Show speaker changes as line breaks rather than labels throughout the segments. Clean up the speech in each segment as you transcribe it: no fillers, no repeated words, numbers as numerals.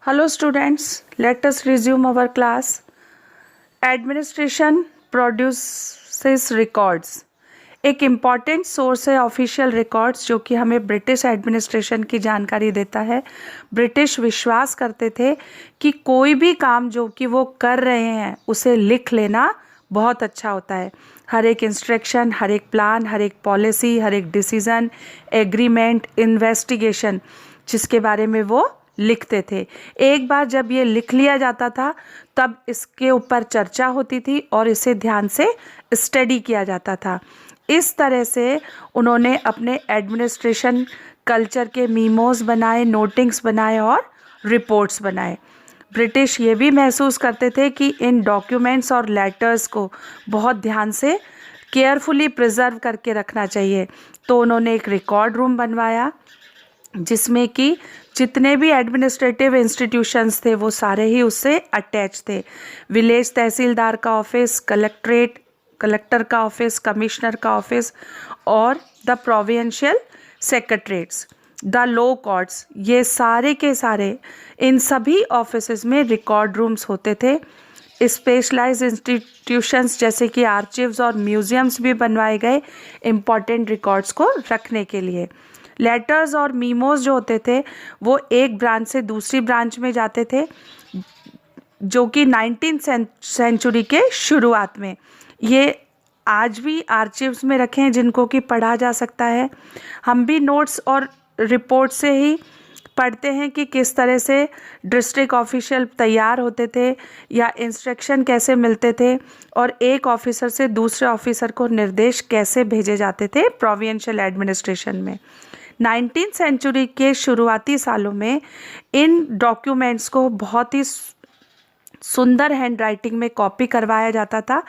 Hello students, let us resume our class. Administration produces records. एक important source है official records जो कि हमें ब्रिटिश एडमिनिस्ट्रेशन की जानकारी देता है। ब्रिटिश विश्वास करते थे कि कोई भी काम जो कि वो कर रहे हैं उसे लिख लेना बहुत अच्छा होता है। हर एक इंस्ट्रक्शन, हर एक प्लान, हर एक पॉलिसी, हर एक डिसीजन, एग्रीमेंट, इन्वेस्टिगेशन जिसके बारे में वो लिखते थे, एक बार जब ये लिख लिया जाता था तब इसके ऊपर चर्चा होती थी और इसे ध्यान से स्टडी किया जाता था। इस तरह से उन्होंने अपने एडमिनिस्ट्रेशन कल्चर के मीमोस बनाए, नोटिंग्स बनाए और रिपोर्ट्स बनाए। ब्रिटिश ये भी महसूस करते थे कि इन डॉक्यूमेंट्स और लेटर्स को बहुत ध्यान से केयरफुली प्रिजर्व करके रखना चाहिए, तो उन्होंने एक रिकॉर्ड रूम बनवाया जिसमें कि जितने भी एडमिनिस्ट्रेटिव इंस्टीट्यूशंस थे वो सारे ही उससे अटैच थे। विलेज तहसीलदार का ऑफिस, कलेक्टर का ऑफिस, कमिश्नर का ऑफिस और the provincial secretariats, the law courts, ये सारे के सारे इन सभी ऑफिसेज में रिकॉर्ड रूम्स होते थे। स्पेशलाइज्ड इंस्टीट्यूशंस जैसे कि आर्चिव्स और म्यूजियम्स भी बनवाए गए इम्पॉर्टेंट रिकॉर्ड्स को रखने के लिए। लेटर्स और मीमोज जो होते थे वो एक ब्रांच से दूसरी ब्रांच में जाते थे, जो कि 19th सेंचुरी के शुरुआत में ये आज भी आर्चिव्स में रखे हैं जिनको कि पढ़ा जा सकता है। हम भी नोट्स और रिपोर्ट से ही पढ़ते हैं कि किस तरह से डिस्ट्रिक्ट ऑफिशियल तैयार होते थे या इंस्ट्रक्शन कैसे मिलते थे और एक ऑफिसर से दूसरे ऑफिसर को निर्देश कैसे भेजे जाते थे प्रोविंशियल एडमिनिस्ट्रेशन में। 19th सेंचुरी के शुरुआती सालों में इन डॉक्यूमेंट्स को बहुत ही सुंदर हैंड राइटिंग में कॉपी करवाया जाता था।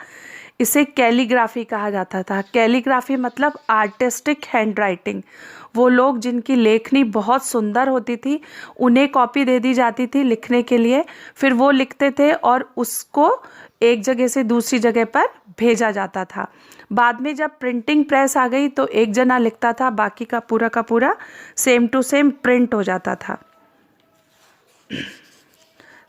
इसे कैलीग्राफी कहा जाता था। कैलीग्राफी मतलब आर्टिस्टिक हैंड राइटिंग। वो लोग जिनकी लेखनी बहुत सुंदर होती थी उन्हें कॉपी दे दी जाती थी लिखने के लिए, फिर वो लिखते थे और उसको एक जगह से दूसरी जगह पर भेजा जाता था। बाद में जब प्रिंटिंग प्रेस आ गई तो एक जना लिखता था, बाकी का पूरा सेम टू सेम प्रिंट हो जाता था।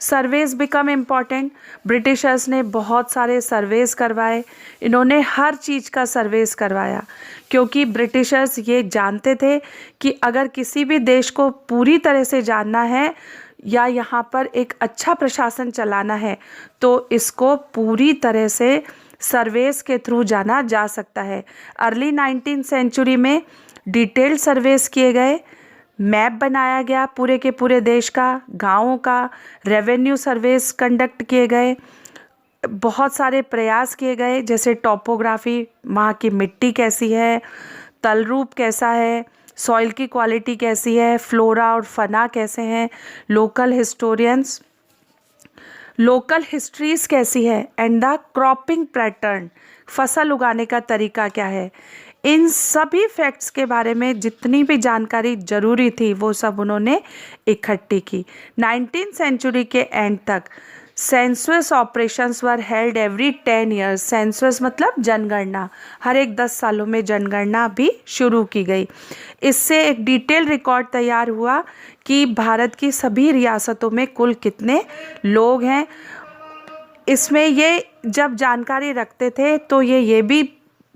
Surveys become important. ब्रिटिशर्स ने बहुत सारे सर्वेज करवाए। इन्होंने हर चीज़ का सर्वेज करवाया क्योंकि ब्रिटिशर्स ये जानते थे कि अगर किसी भी देश को पूरी तरह से जानना है या यहाँ पर एक अच्छा प्रशासन चलाना है तो इसको पूरी तरह से सर्वेस के थ्रू जाना जा सकता है। अर्ली 19th सेंचुरी में डिटेल्ड सर्वेस किए गए, मैप बनाया गया पूरे के पूरे देश का, गाँवों का, रेवेन्यू सर्वेस कंडक्ट किए गए, बहुत सारे प्रयास किए गए जैसे टॉपोग्राफी, वहाँ की मिट्टी कैसी है, तल रूप कैसा है, सॉइल की क्वालिटी कैसी है, फ्लोरा और फना कैसे हैं, लोकल हिस्ट्रीज कैसी है एंड द क्रॉपिंग पैटर्न, फसल उगाने का तरीका क्या है। इन सभी फैक्ट्स के बारे में जितनी भी जानकारी जरूरी थी वो सब उन्होंने इकट्ठी की। 19th सेंचुरी के एंड तक census operations were held every 10 years। Census मतलब जनगणना, हर एक 10 सालों में जनगणना भी शुरू की गई। इससे एक डिटेल रिकॉर्ड तैयार हुआ कि भारत की सभी रियासतों में कुल कितने लोग हैं। इसमें ये जब जानकारी रखते थे तो ये भी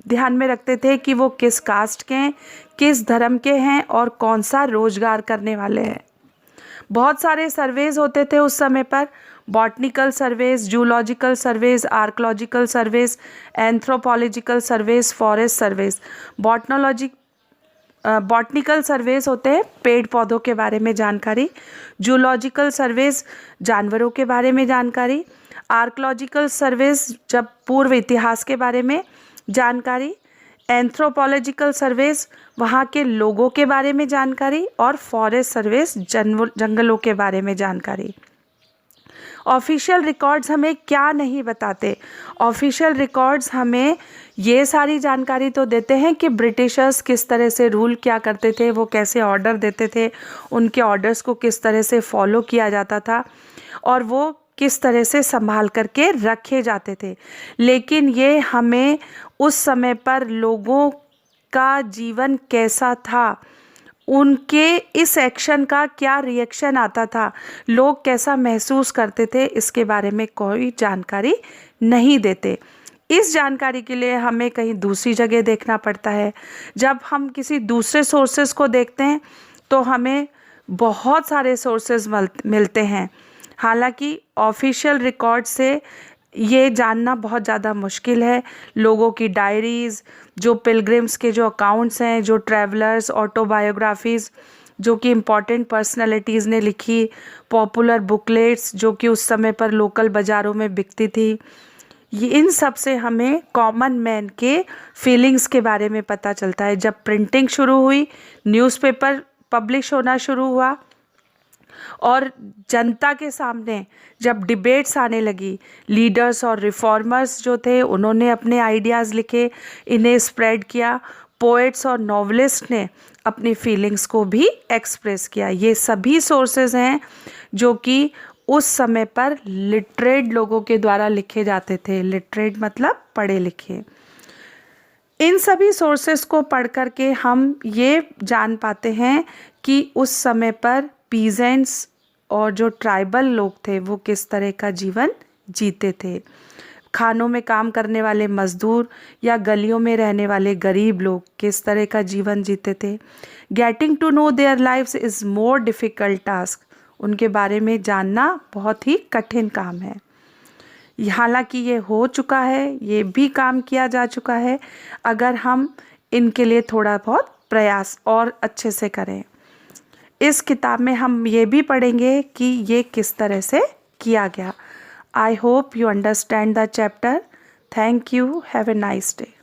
ध्यान में रखते थे कि वो किस कास्ट के हैं, किस धर्म के हैं और कौन सा रोजगार करने वाले हैं। बहुत सारे सर्वेज होते थे उस समय पर, botanical surveys, zoological surveys, archaeological surveys, anthropological surveys, forest surveys. Botanical surveys होते हैं पेड़ पौधों के बारे में जानकारी, जूलॉजिकल सर्वेज जानवरों के बारे में जानकारी, आर्कोलॉजिकल सर्वेज जब पूर्व इतिहास के बारे में जानकारी, एंथ्रोपोलॉजिकल सर्वेज वहाँ के लोगों के बारे में जानकारी और फॉरेस्ट सर्वेज जंगलों के बारे में जानकारी। ऑफिशियल रिकॉर्ड्स हमें क्या नहीं बताते। ऑफिशियल रिकॉर्ड्स हमें ये सारी जानकारी तो देते हैं कि ब्रिटिशर्स किस तरह से रूल किया करते थे, वो कैसे ऑर्डर देते थे, उनके ऑर्डर्स को किस तरह से फॉलो किया जाता था और वो किस तरह से संभाल करके रखे जाते थे। लेकिन ये हमें उस समय पर लोगों का जीवन कैसा था, उनके इस एक्शन का क्या रिएक्शन आता था, लोग कैसा महसूस करते थे, इसके बारे में कोई जानकारी नहीं देते। इस जानकारी के लिए हमें कहीं दूसरी जगह देखना पड़ता है। जब हम किसी दूसरे सोर्सेज को देखते हैं तो हमें बहुत सारे सोर्सेज मिलते हैं। हालांकि ऑफिशियल रिकॉर्ड से ये जानना बहुत ज़्यादा मुश्किल है। लोगों की डायरीज़, जो पिलग्रिम्स के जो अकाउंट्स हैं, जो ट्रैवलर्स, ऑटोबायोग्राफीज़ जो कि इम्पॉर्टेंट पर्सनालिटीज़ ने लिखी, पॉपुलर बुकलेट्स जो कि उस समय पर लोकल बाज़ारों में बिकती थी, ये इन सब से हमें कॉमन मैन के फीलिंग्स के बारे में पता चलता है। जब प्रिंटिंग शुरू हुई, न्यूज़पेपर पब्लिश होना शुरू हुआ और जनता के सामने जब डिबेट्स आने लगी, लीडर्स और रिफॉर्मर्स जो थे उन्होंने अपने आइडियाज़ लिखे, इन्हें स्प्रेड किया। पोएट्स और नॉवलिस्ट ने अपनी फीलिंग्स को भी एक्सप्रेस किया। ये सभी सोर्सेज हैं जो कि उस समय पर लिटरेट लोगों के द्वारा लिखे जाते थे। लिटरेट मतलब पढ़े लिखे। इन सभी सोर्सेस को पढ़ कर के हम ये जान पाते हैं कि उस समय पर पीजेंट्स और जो ट्राइबल लोग थे वो किस तरह का जीवन जीते थे। खानों में काम करने वाले मजदूर या गलियों में रहने वाले गरीब लोग किस तरह का जीवन जीते थे। Getting to know their lives is more difficult task. उनके बारे में जानना बहुत ही कठिन काम है। हालांकि ये हो चुका है, ये भी काम किया जा चुका है, अगर हम इनके लिए थोड़ा बहुत प्रयास और अच्छे से करें। इस किताब में हम ये भी पढ़ेंगे कि ये किस तरह से किया गया। I hope you understand the chapter. Thank you. Have a nice day.